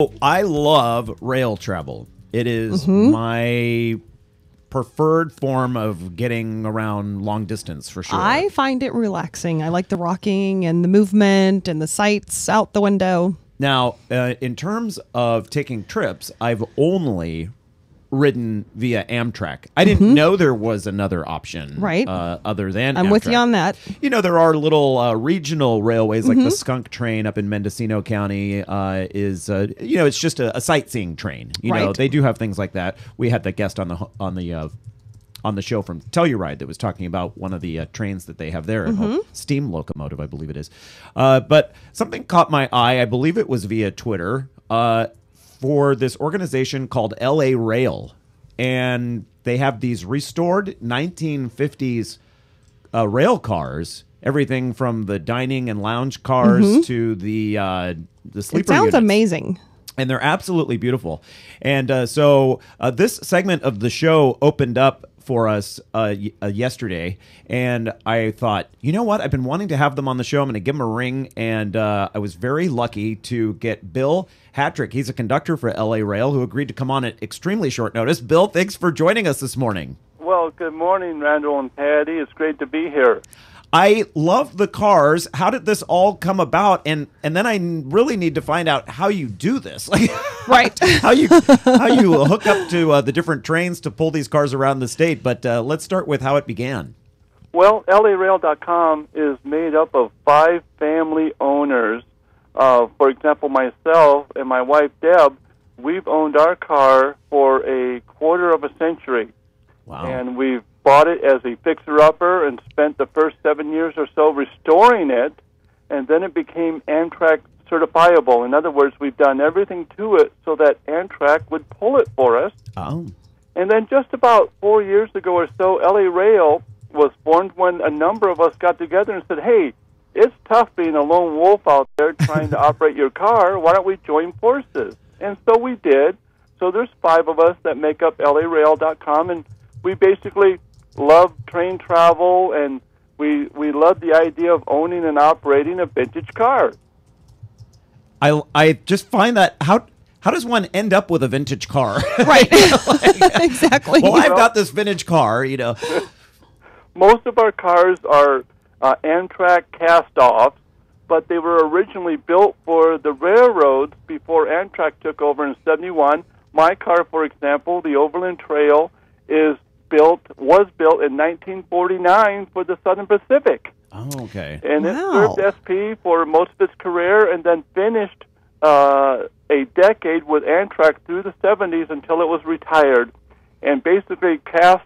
I love rail travel. It is my preferred form of getting around long distance for sure. I find it relaxing. I like the rocking and the movement and the sights out the window. Now, in terms of taking trips, I've only ridden via Amtrak. I didn't know there was another option, Right. Other than I'm Amtrak. with you on that. You know, there are little regional railways, like the Skunk train up in Mendocino County it's just a sightseeing train. You know, Right. they do have things like that. We had the guest on the show from Telluride that was talking about one of the trains that they have there, a steam locomotive, I believe it is. But something caught my eye. I believe it was via Twitter. For this organization called LA Rail, and they have these restored 1950s rail cars, everything from the dining and lounge cars to the sleeper It sounds units. amazing. And they're absolutely beautiful. And so this segment of the show opened up for us yesterday, and I thought, you know what? I've been wanting to have them on the show. I'm going to give them a ring, and I was very lucky to get Bill Hatrick. He's a conductor for LA Rail who agreed to come on at extremely short notice. Bill, thanks for joining us this morning. Well, good morning, Randall and Patty. It's great to be here. I love the cars. How did this all come about? And then I really need to find out how you do this. Like, Right. how you hook up to the different trains to pull these cars around the state. But let's start with how it began. Well, LARail.com is made up of 5 family owners. For example, myself and my wife, Deb, we've owned our car for a quarter of a century. Wow. And we've bought it as a fixer-upper and spent the first 7 years or so restoring it, and then it became Amtrak certifiable. In other words, we've done everything to it so that Amtrak would pull it for us. Oh. And then just about 4 years ago or so, LA Rail was formed when a number of us got together and said, hey, it's tough being a lone wolf out there trying to operate your car. Why don't we join forces? And so we did. So there's 5 of us that make up LARail.com, and we basically love train travel, and we love the idea of owning and operating a vintage car. I just find that how does one end up with a vintage car? Right. Exactly. Well, I've got this vintage car, you know. Most of our cars are Amtrak cast-offs, but they were originally built for the railroads before Amtrak took over in 71. My car, for example, the Overland Trail, was built in 1949 for the Southern Pacific. Oh, okay. And Wow. it served SP for most of its career and then finished a decade with Amtrak through the 70s until it was retired, and basically cast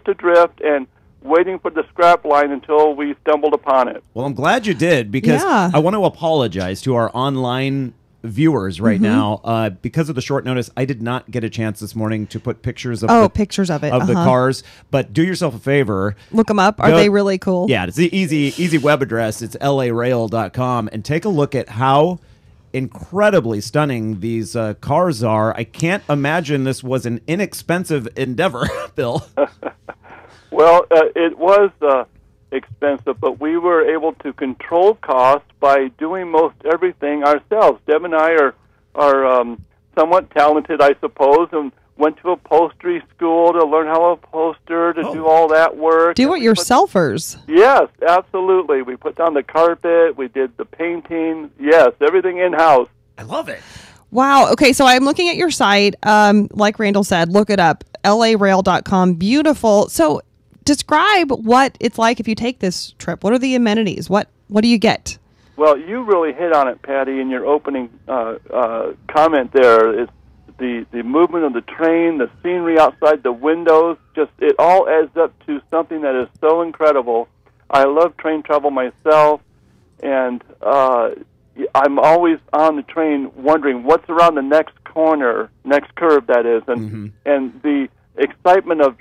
adrift and waiting for the scrap line until we stumbled upon it. Well, I'm glad you did, because Yeah. I want to apologize to our online viewers right now. Because of the short notice, I did not get a chance this morning to put pictures of pictures of it. the cars. But do yourself a favor. Look them up. Are Go- they really cool? Yeah, it's the easy web address. It's LARail.com, and take a look at how incredibly stunning these cars are. I can't imagine this was an inexpensive endeavor, Bill. Well, it was expensive, but we were able to control costs by doing most everything ourselves. Deb and I are somewhat talented, I suppose, and went to upholstery school to learn how to upholster, to do all that work. Do it yourselfers. Yes, absolutely. We put down the carpet, we did the painting. Yes, everything in-house. I love it. Wow. Okay, so I'm looking at your site. Like Randall said, look it up. LARail.com. Beautiful. So describe what it's like if you take this trip. What are the amenities? What do you get? Well, you really hit on it, Patty, in your opening comment there. It's the movement of the train, the scenery outside the windows, just it all adds up to something that is so incredible. I love train travel myself, and I'm always on the train wondering what's around the next corner, next curve, that is, and the excitement of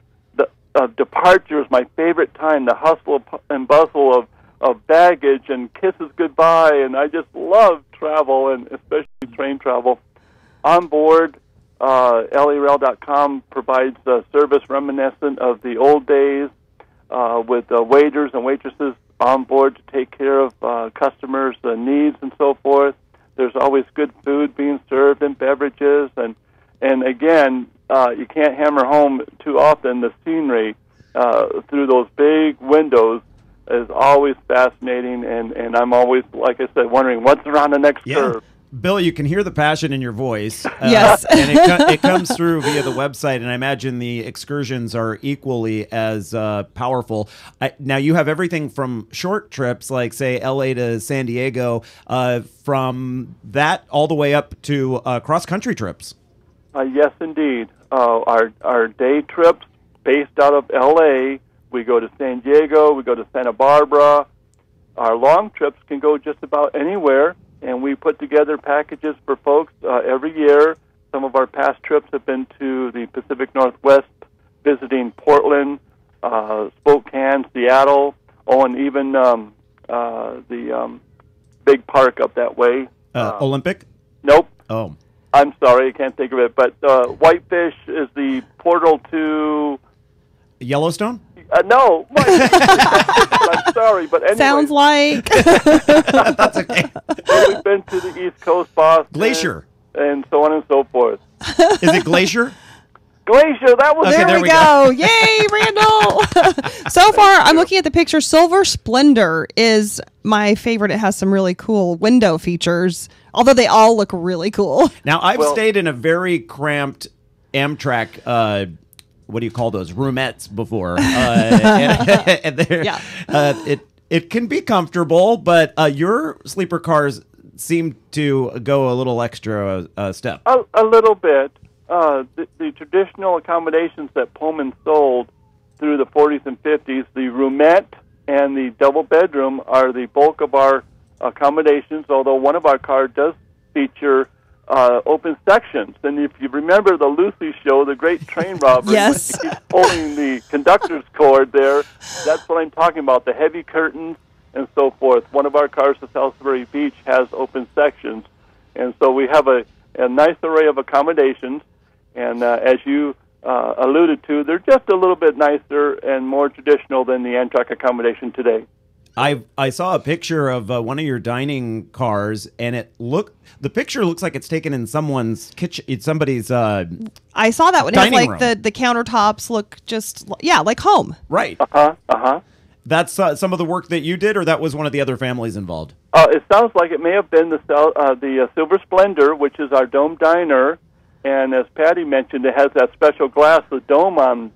departure is my favorite time, the hustle and bustle of baggage and kisses goodbye, and I just love travel, and especially train travel. On board, LARail.com provides a service reminiscent of the old days with waiters and waitresses on board to take care of customers' needs and so forth. There's always good food being served and beverages, and again, you can't hammer home too often the scenery through those big windows is always fascinating, and I'm always, like I said, wondering what's around the next curve. Bill, you can hear the passion in your voice. Yes. And it comes through via the website, and I imagine the excursions are equally as powerful. Now, you have everything from short trips, like, say, L.A. to San Diego, from that all the way up to cross-country trips. Yes, indeed. Our day trips based out of L.A., we go to San Diego, we go to Santa Barbara. Our long trips can go just about anywhere, and we put together packages for folks every year. Some of our past trips have been to the Pacific Northwest, visiting Portland, Spokane, Seattle, and even the big park up that way. Olympic? Nope. Oh. I'm sorry, I can't think of it. But Whitefish is the portal to... Yellowstone? No. I'm sorry, but anyway. Sounds like. That's okay. We've been to the East Coast, Boston. Glacier. And so on and so forth. Is it Glacier? Glacier, that was There we go. Yay, Randall. So far, I'm looking at the picture. Silver Splendor is my favorite. It has some really cool window features, although they all look really cool. Now, I've stayed in a very cramped Amtrak, what do you call those, roomettes before. And it can be comfortable, but your sleeper cars seem to go a little extra step. A little bit. The traditional accommodations that Pullman sold through the 40s and 50s, the roomette and the double bedroom are the bulk of our accommodations, although one of our cars does feature open sections. And if you remember the Lucy show, the great train robbery, yes. when he's pulling the conductor's cord there, that's what I'm talking about, the heavy curtains and so forth. One of our cars to Salisbury Beach has open sections. And so we have a nice array of accommodations. And as you alluded to, they're just a little bit nicer and more traditional than the Amtrak accommodation today. I saw a picture of one of your dining cars, and the picture looks like it's taken in someone's kitchen, somebody's. I saw that one. It has like the countertops look just like home. Right. That's some of the work that you did, or that was one of the other families involved. It sounds like it may have been the Silver Splendor, which is our dome diner, and as Patty mentioned, it has that special glass, the dome on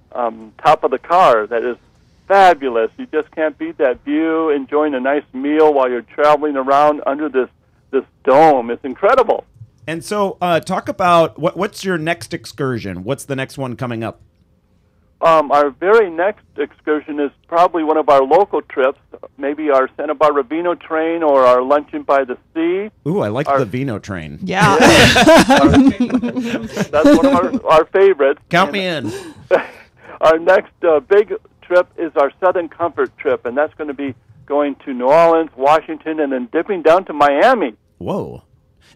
top of the car that is fabulous. You just can't beat that view, enjoying a nice meal while you're traveling around under this dome. It's incredible. And so talk about what's your next excursion? What's the next one coming up? Our very next excursion is probably one of our local trips, maybe our Santa Barbara Vino train or our Luncheon by the Sea. Ooh, I like the Vino train. Yeah. That's one of our favorites. Count me in. Our next big trip is our Southern Comfort trip, and that's going to be going to New Orleans, Washington, and then dipping down to Miami. Whoa.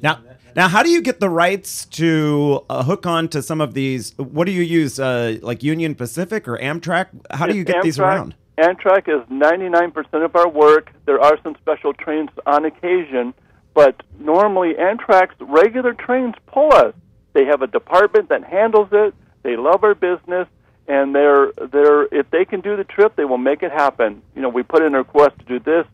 Now, how do you get the rights to hook on to some of these? What do you use, like Union Pacific or Amtrak? How do you get these around? Amtrak is 99% of our work. There are some special trains on occasion, but normally Amtrak's regular trains pull us. They have a department that handles it. They love our business, and they're if they can do the trip, they will make it happen. You know, we put in a request to do this,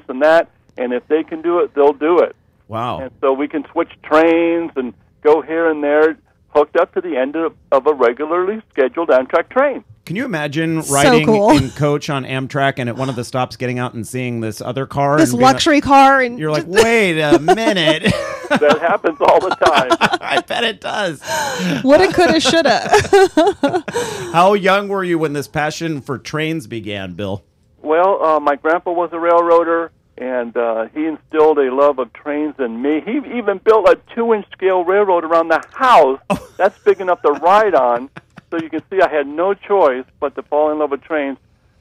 and that, and if they can do it, they'll do it. Wow. And so we can switch trains and go here and there, hooked up to the end of a regularly scheduled Amtrak train. Can you imagine riding in coach on Amtrak and at one of the stops getting out and seeing this other car? This luxury car. And you're like, wait a minute. That happens all the time. I bet it does. Woulda, coulda, shoulda. How young were you when this passion for trains began, Bill? Well, my grandpa was a railroader, and he instilled a love of trains in me. He even built a 2-inch scale railroad around the house. That's big enough to ride on. So you can see I had no choice but to fall in love with trains.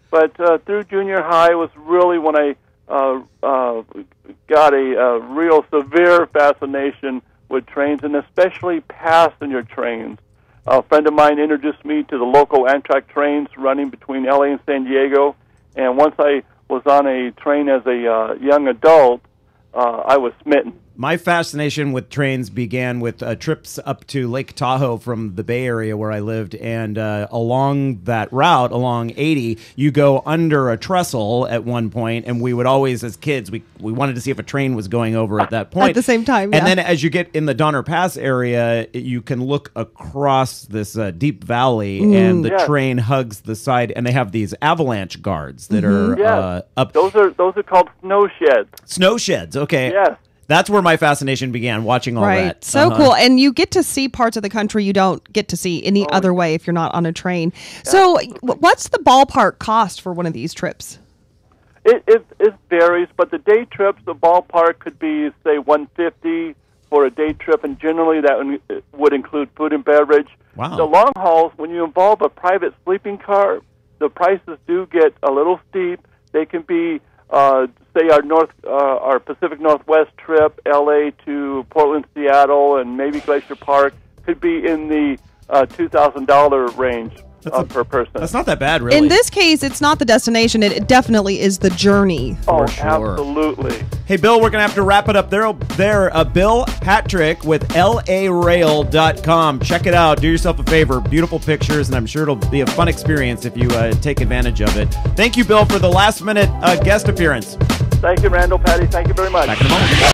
But through junior high was really when I got a real severe fascination with trains, and especially passenger trains. A friend of mine introduced me to the local Amtrak trains running between L.A. and San Diego, and once I was on a train as a young adult, I was smitten. My fascination with trains began with trips up to Lake Tahoe from the Bay Area where I lived, and along that route, along 80, you go under a trestle at one point, and we would always, as kids, we wanted to see if a train was going over at that point. At the same time, And then as you get in the Donner Pass area, you can look across this deep valley, and the train hugs the side, and they have these avalanche guards that are up. Those are called snow sheds. Snow sheds, okay. Yes. That's where my fascination began, watching all that. Right. So cool. And you get to see parts of the country you don't get to see any other way if you're not on a train. So what's the ballpark cost for one of these trips? It varies, but the day trips, the ballpark could be, say, $150 for a day trip, and generally that would include food and beverage. Wow. The long hauls, when you involve a private sleeping car, the prices do get a little steep. They can be, say, our Pacific Northwest trip, L.A. to Portland, Seattle, and maybe Glacier Park, could be in the $2,000 range per person. That's not that bad, really. In this case, it's not the destination. It definitely is the journey. Oh, sure. Absolutely. Hey, Bill, we're going to have to wrap it up there. Bill Hatrick with LARail.com. Check it out. Do yourself a favor. Beautiful pictures, and I'm sure it'll be a fun experience if you take advantage of it. Thank you, Bill, for the last-minute guest appearance. Thank you, Randall, Patty. Thank you very much. Back in a moment.